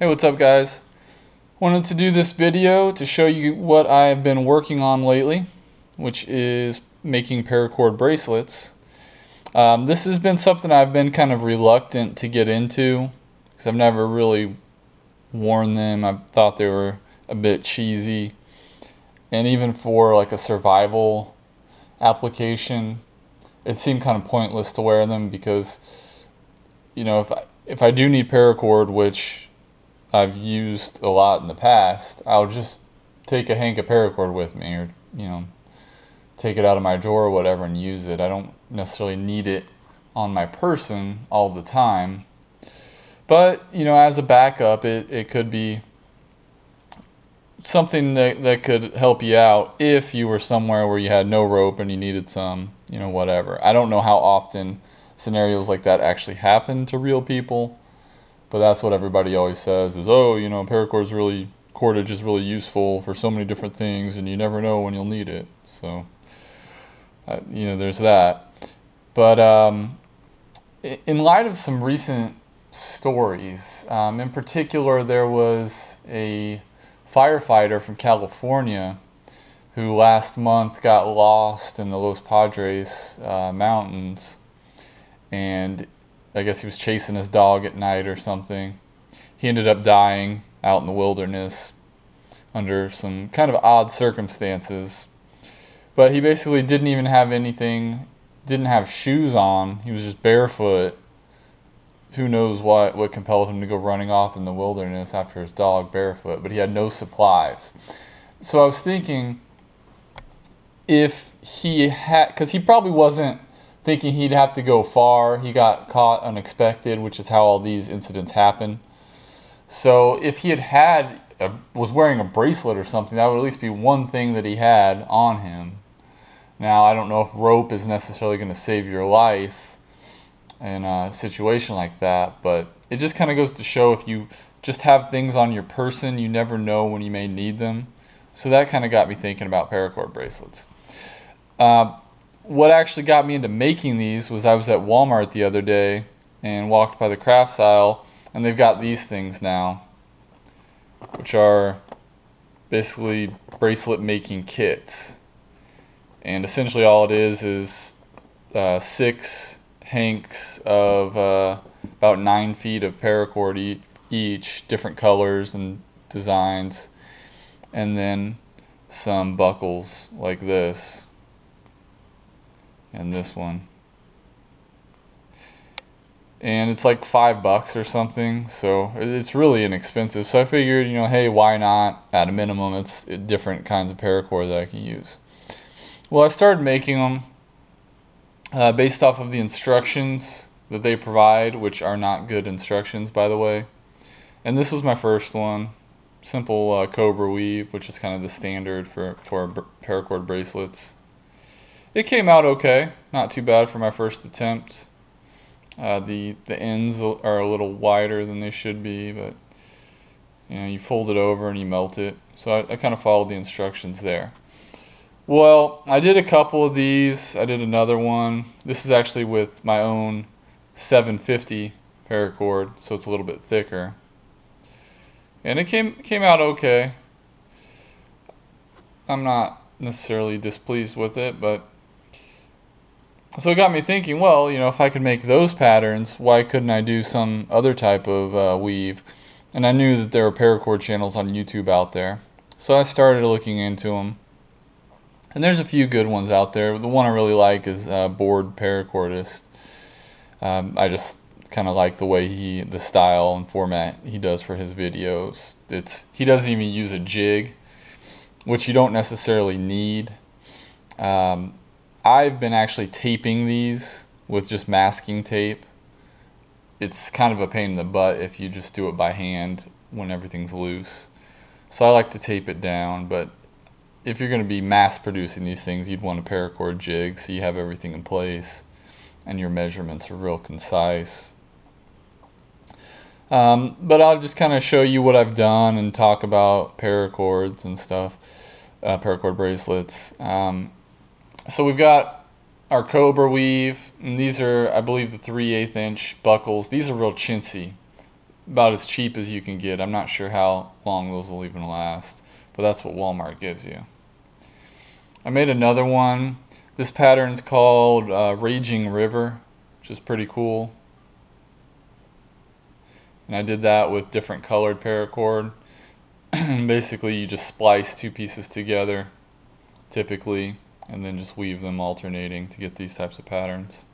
Hey, what's up guys? Wanted to do this video to show you what I've been working on lately, which is making paracord bracelets. This has been something I've been kind of reluctant to get into because I've never really worn them. I thought they were a bit cheesy, and even for like a survival application, it seemed kind of pointless to wear them because, you know, if I do need paracord, which I've used a lot in the past, I'll just take a hank of paracord with me, or take it out of my drawer or whatever and use it. I don't necessarily need it on my person all the time, but as a backup, it could be something that could help you out if you were somewhere where you had no rope and you needed some, whatever. I don't know how often scenarios like that actually happen to real people, but that's what everybody always says is, oh, cordage is really useful for so many different things, and you never know when you'll need it. So, there's that. But in light of some recent stories, in particular, there was a firefighter from California who last month got lost in the Los Padres mountains, and I guess he was chasing his dog at night or something. He ended up dying out in the wilderness under some kind of odd circumstances. But he basically didn't even have anything, didn't have shoes on. He was just barefoot. Who knows what compelled him to go running off in the wilderness after his dog barefoot, but he had no supplies. So I was thinking, if he had, because he probably wasn't thinking he'd have to go far. He got caught unexpected, which is how all these incidents happen. So if he was wearing a bracelet or something, that would at least be one thing that he had on him. Now, I don't know if rope is necessarily going to save your life in a situation like that, but it just kind of goes to show, if you just have things on your person, you never know when you may need them. So that kind of got me thinking about paracord bracelets. What actually got me into making these was I was at Walmart the other day and walked by the crafts aisle, and they've got these things now, which are basically bracelet making kits. And essentially all it is 6 hanks of about 9 feet of paracord each, different colors and designs, and then some buckles like this and this one, and it's like $5 or something, so it's really inexpensive. So I figured, hey, why not? At a minimum, it's different kinds of paracord that I can use. Well, I started making them based off of the instructions that they provide, which are not good instructions, by the way. And this was my first one, simple cobra weave, which is kind of the standard for paracord bracelets. It came out okay, not too bad for my first attempt. The ends are a little wider than they should be, but you fold it over and you melt it. So I kind of followed the instructions there. Well, I did a couple of these. I did another one. This is actually with my own 750 paracord, so it's a little bit thicker. And it came out okay. I'm not necessarily displeased with it, but so it got me thinking, well, if I could make those patterns, why couldn't I do some other type of weave? And I knew that there were paracord channels on YouTube out there, so I started looking into them. And there's a few good ones out there. The one I really like is Bored Paracordist. I just kind of like the way the style and format he does for his videos. He doesn't even use a jig, which you don't necessarily need. I've been actually taping these with just masking tape. It's kind of a pain in the butt if you just do it by hand when everything's loose. So I like to tape it down, but if you're going to be mass producing these things, you'd want a paracord jig so you have everything in place and your measurements are real concise. But I'll just kind of show you what I've done and talk about paracords and stuff, paracord bracelets. So we've got our cobra weave, and these are, I believe, the 3/8 inch buckles. These are real chintzy. about as cheap as you can get. I'm not sure how long those will even last, but that's what Walmart gives you. I made another one. This pattern's called Raging River, which is pretty cool. And I did that with different colored paracord. Basically, you just splice two pieces together, typically, and then just weave them alternating to get these types of patterns.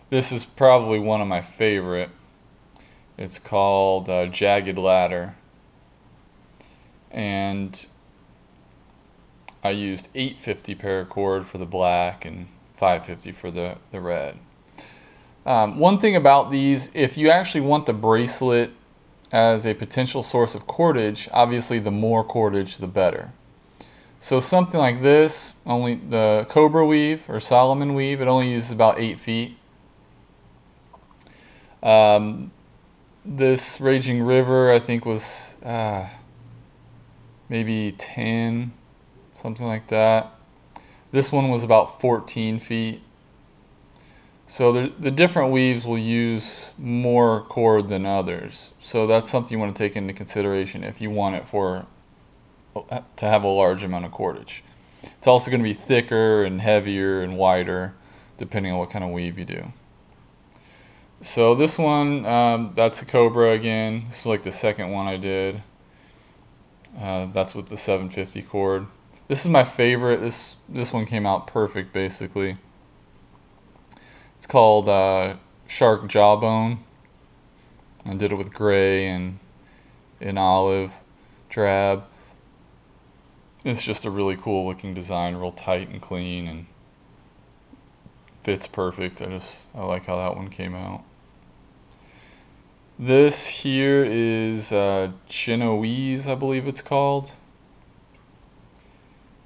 This is probably one of my favorite. It's called Jagged Ladder. And I used 850 paracord for the black and 550 for the red. One thing about these, if you actually want the bracelet as a potential source of cordage, obviously the more cordage the better. So something like this, only the Cobra weave or Solomon weave, it only uses about 8 feet. This Raging River I think was maybe 10, something like that. This one was about 14 feet. So the different weaves will use more cord than others. So that's something you want to take into consideration if you want it to have a large amount of cordage. It's also going to be thicker and heavier and wider depending on what kind of weave you do. So this one, that's a Cobra again. This is like the second one I did. That's with the 750 cord. This is my favorite. This one came out perfect basically. It's called Shark Jawbone. I did it with gray and an olive drab. It's just a really cool looking design, real tight and clean, and fits perfect. I like how that one came out. This here is Genoese, I believe it's called,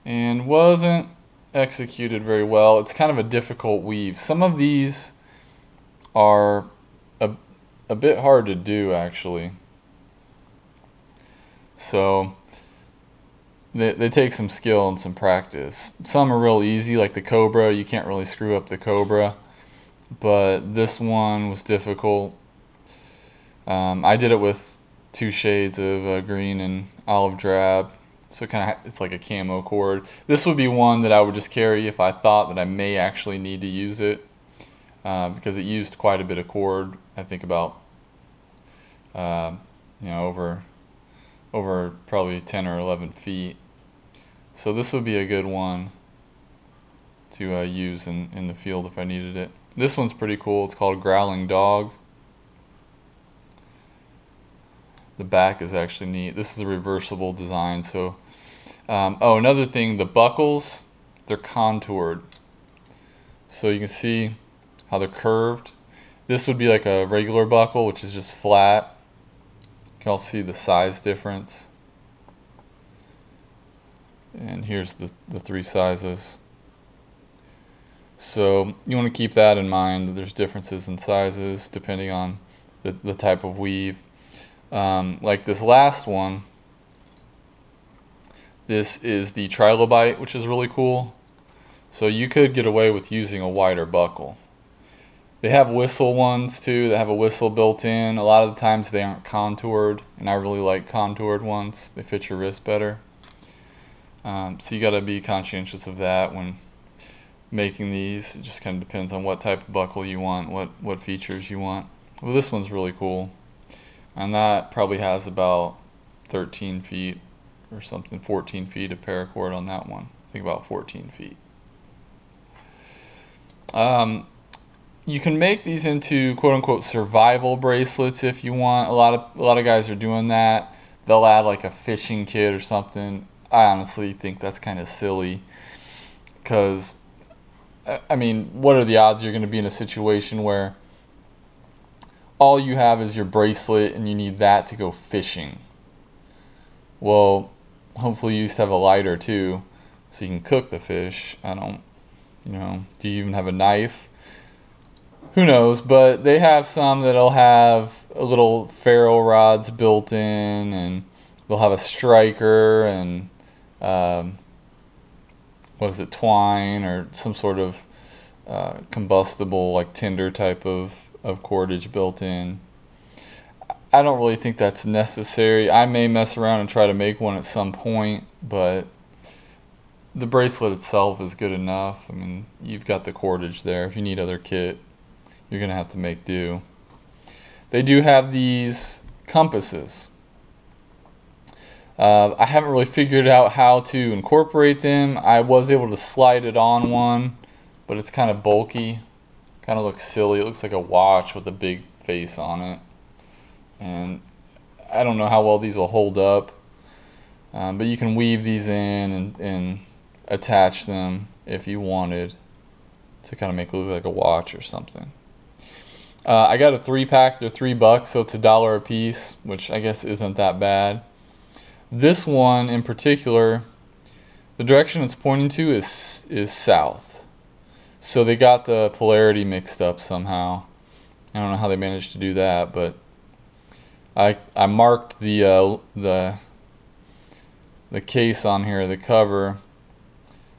and wasn't executed very well. It's kind of a difficult weave. Some of these are a bit hard to do actually. So they take some skill and some practice. Some are real easy, like the Cobra. You can't really screw up the Cobra, but this one was difficult. I did it with 2 shades of green and olive drab, so it's like a camo cord. This would be one that I would just carry if I thought that I may actually need to use it, because it used quite a bit of cord. I think about over probably 10 or 11 feet. So this would be a good one to use in the field if I needed it. This one's pretty cool. It's called Growling Dog. The back is actually neat. This is a reversible design. So, another thing, the buckles, they're contoured. So you can see how they're curved. This would be like a regular buckle, which is just flat. You can all see the size difference. And here's the 3 sizes. So you want to keep that in mind, that there's differences in sizes depending on the type of weave. Like this last one, this is the trilobite, which is really cool. So you could get away with using a wider buckle. They have whistle ones too that have a whistle built in. A lot of the times they aren't contoured, and I really like contoured ones. They fit your wrist better. So you got to be conscientious of that when making these. It just kind of depends on what type of buckle you want, what features you want. Well, this one's really cool. And that probably has about 13 feet or something, 14 feet of paracord on that one. I think about 14 feet. You can make these into quote-unquote survival bracelets if you want. A lot of guys are doing that. They'll add like a fishing kit or something. I honestly think that's kind of silly, because I mean, what are the odds you're going to be in a situation where all you have is your bracelet and you need that to go fishing? Well, hopefully you used to have a lighter too, so you can cook the fish. Do you even have a knife? Who knows? But they have some that'll have a little ferro rods built in, and they'll have a striker and twine or some sort of combustible, like tinder type of cordage built in. I don't really think that's necessary. I may mess around and try to make one at some point, but the bracelet itself is good enough. I mean, you've got the cordage there. If you need other kit, you're gonna have to make do. They do have these compasses. I haven't really figured out how to incorporate them. I was able to slide it on one, but it's kind of bulky. Kind of looks silly. It looks like a watch with a big face on it. And I don't know how well these will hold up. But you can weave these in and attach them if you wanted to kind of make it look like a watch or something. I got a 3-pack. They're $3, so it's $1 a piece, which I guess isn't that bad. This one in particular, the direction it's pointing to is south. So they got the polarity mixed up somehow. I don't know how they managed to do that, but I marked the case on here, the cover,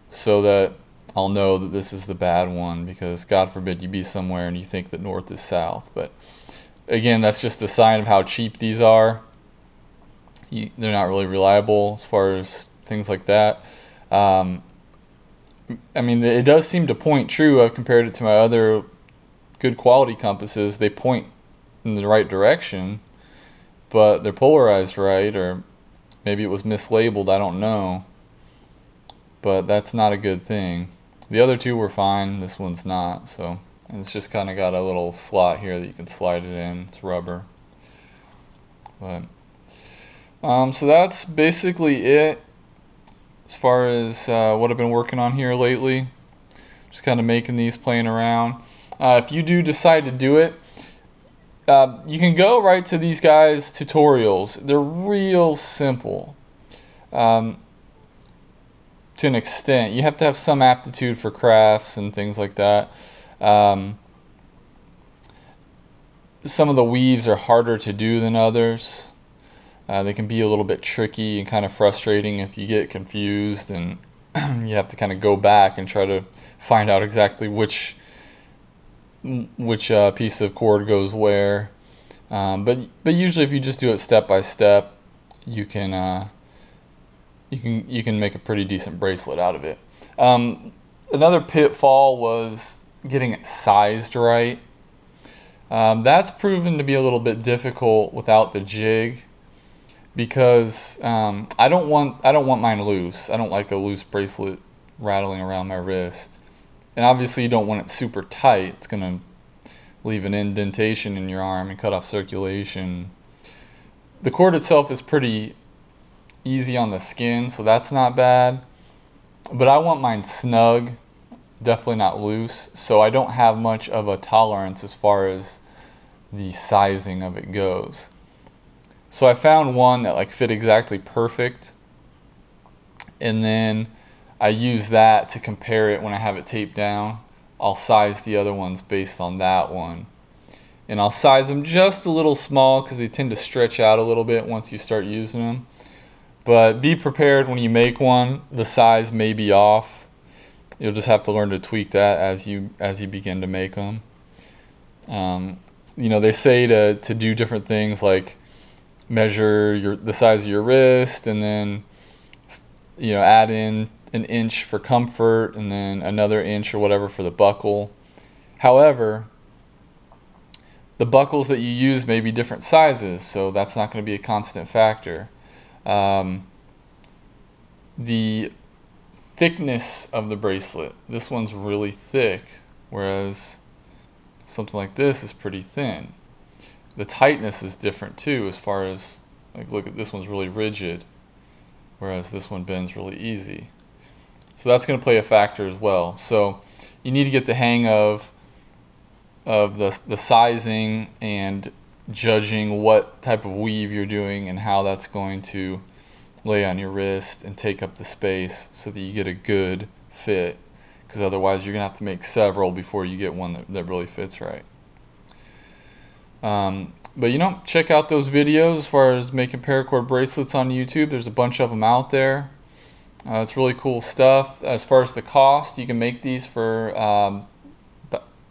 so that I'll know that this is the bad one, because God forbid you be somewhere and you think that north is south. But again, that's just a sign of how cheap these are. They're not really reliable as far as things like that. I mean, it does seem to point true. I've compared it to my other good quality compasses. They point in the right direction, but they're polarized right, or maybe it was mislabeled, I don't know. But that's not a good thing. The other two were fine, this one's not. So, and it's just kind of got a little slot here that you can slide it in. It's rubber. But so that's basically it as far as what I've been working on here lately. Just kind of making these, playing around. If you do decide to do it, you can go right to these guys' tutorials. They're real simple. To an extent. You have to have some aptitude for crafts and things like that. Some of the weaves are harder to do than others. They can be a little bit tricky and kind of frustrating if you get confused, and you have to kind of go back and try to find out exactly which piece of cord goes where. But usually if you just do it step by step, you can make a pretty decent bracelet out of it. Another pitfall was getting it sized right. That's proven to be a little bit difficult without the jig, because I don't want mine loose. I don't like a loose bracelet rattling around my wrist. And obviously you don't want it super tight. It's gonna leave an indentation in your arm and cut off circulation. The cord itself is pretty easy on the skin, so that's not bad. But I want mine snug, definitely not loose, so I don't have much of a tolerance as far as the sizing of it goes. So I found one that like fit exactly perfect, and then I use that to compare it when I have it taped down. I'll size the other ones based on that one, and I'll size them just a little small because they tend to stretch out a little bit once you start using them. But be prepared when you make one. The size may be off. You'll just have to learn to tweak that as you begin to make them. You know, they say to do different things like measure the size of your wrist, and then add in an inch for comfort, and then another inch or whatever for the buckle. However, the buckles that you use may be different sizes, so that's not going to be a constant factor. The thickness of the bracelet, this one's really thick, whereas something like this is pretty thin. The tightness is different too, as far as, like, look at this one's really rigid, whereas this one bends really easy. So that's going to play a factor as well. So you need to get the hang of the sizing and judging what type of weave you're doing and how that's going to lay on your wrist and take up the space so that you get a good fit, because otherwise you're gonna have to make several before you get one that really fits right. But check out those videos as far as making paracord bracelets on YouTube. There's a bunch of them out there. It's really cool stuff. As far as the cost, you can make these for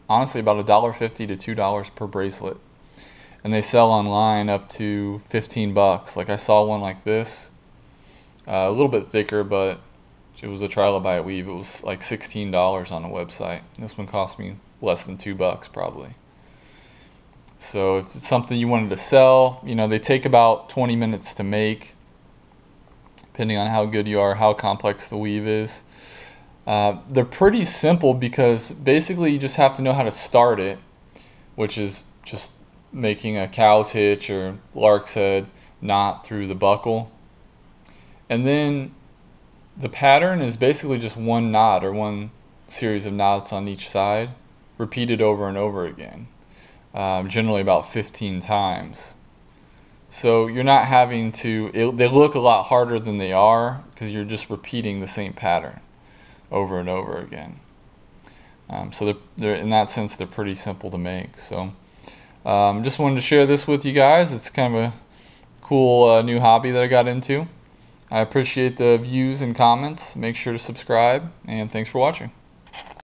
honestly about $1.50 to $2 per bracelet. and they sell online up to 15 bucks. Like I saw one like this, a little bit thicker, but it was a trilobite weave. It was like $16 on the website. This one cost me less than $2 probably. So if it's something you wanted to sell, you know, they take about 20 minutes to make, depending on how good you are, how complex the weave is. They're pretty simple because basically you just have to know how to start it, which is just making a cow's hitch or lark's head knot through the buckle. And then the pattern is basically just one knot or one series of knots on each side, repeated over and over again, generally about 15 times. So you're not having to, they look a lot harder than they are because you're just repeating the same pattern over and over again. So they're in that sense, they're pretty simple to make. So just wanted to share this with you guys. It's kind of a cool new hobby that I got into. I appreciate the views and comments. Make sure to subscribe, and thanks for watching.